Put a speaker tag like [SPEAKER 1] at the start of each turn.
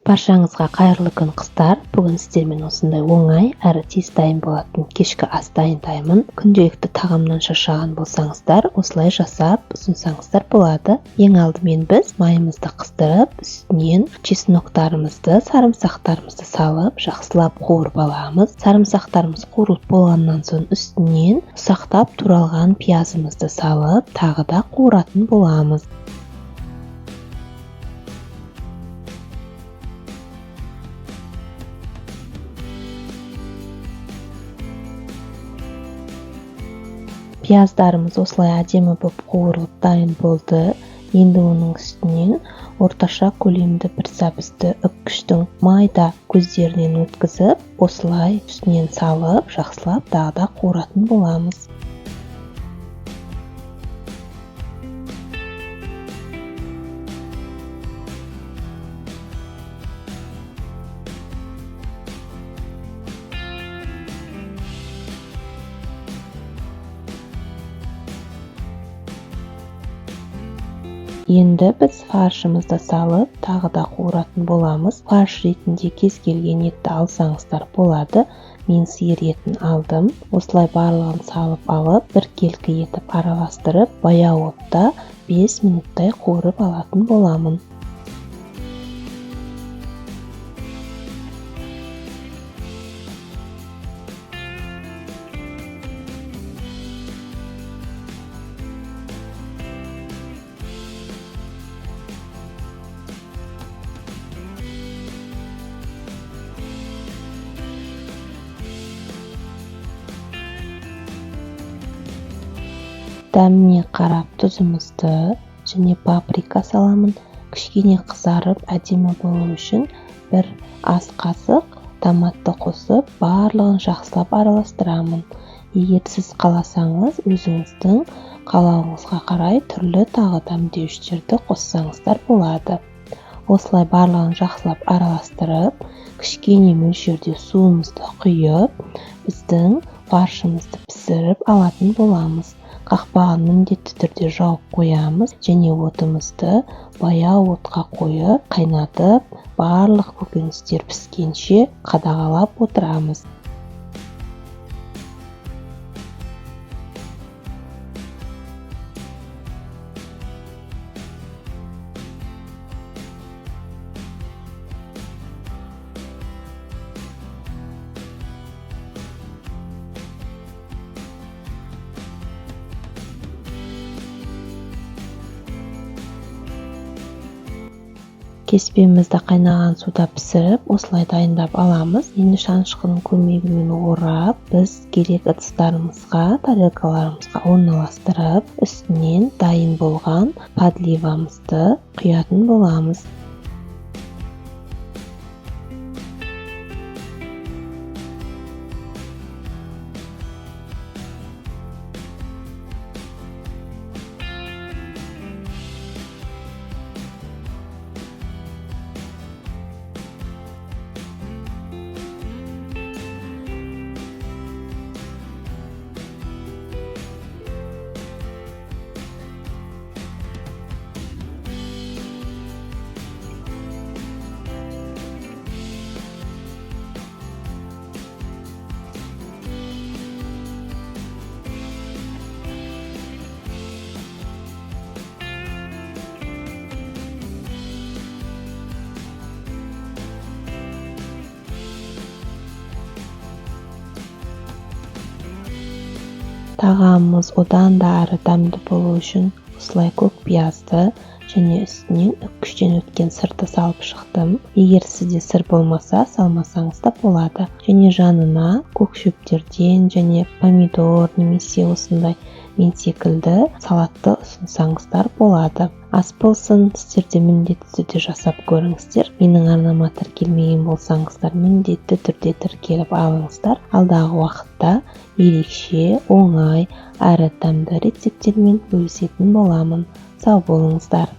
[SPEAKER 1] Баршаңызға қайырлы күн қыздар. Бүгін сіздермен осындай оңай әрі тез дайын болатын кешкі ас дайындаймын. Күнделікті тағамнан шаршаған болсаңыздар, осылай жасап ұсынсаңыздар болады. Ең алдымен біз майымызды қыздырып, үстінен чесноктарымызды, сарымсақтарымызды салып, жақсылап қуырып аламыз. Сарымсақтарымыз қуырылып болғаннан соң үстінен ұсақтап туралған пиязымызды салып, тағы да қуыратын боламыз. Пияздарымыз осылай әдемі болып қуырылып дайын болды. Енді оның үстінен орташа көлемді бір сәбізді үккіштің майда көздерінен өткізіп, осылай үстінен салып, жақсылап тағы да қуыратын боламыз. Енді біз фаршымызды салып, тағы да қуыратын боламыз. Фарш ретінде кез келген етті алсаңыздар болады. Мен сиыр етін алдым. Осылай барлығын салып алып, біркелкі етіп араластырып, баяу отта 5 минуттай қуырып алатын боламын. Дәміне қарап тұзымызды және паприка саламын. Кішкене қызарып, әдемі болу үшін бір ас қасық томатты қосып, барлығын жақсылап араластырамын. Егер сіз қаласаңыз, өзіңіздің қалауыңызға қарай түрлі тағы дәмдеуіштерді қоссаңыздар болады. Осылай барлығын жақсылап араластырып, кішкене мөлшерде суымызды құйып, біздің фаршымызды пісіріп алатын боламыз. Қақпағын міндетті түрде жауып қоямыз және отымызды баяу отқа қойып, қайнатып, барлық көкөністер піскенше қадағалап отырамыз. Кеспемізді қайнаған суда пісіріп, осылай дайындап аламыз. Енді шанышқының көмегімен орап, біз керек ыдыстарымызға, тарелкаларымызға орналастырып, үстінен дайын болған подливамызды құятын боламыз. Тағамымыз одан да әрі дәмді болу үшін осылай көк пиязды және үстінен үккіштен өткен сырды салып шықтым. Егер сізде сыр болмаса, салмасаңыз да болады. Және жанына көк шөптерден және помидор немесе осындай мен секілді салатты ұсынсаңыздар болады. Ас болсын, сіздерде міндетті түрде жасап көріңіздер. Менің арнама тіркелмеген болсаңыздар, міндетті түрде тіркеліп алыңыздар. Алдағы уақытта ерекше, оңай әрі дәмді рецепттермен бөлісетін боламын. Сау болыңыздар.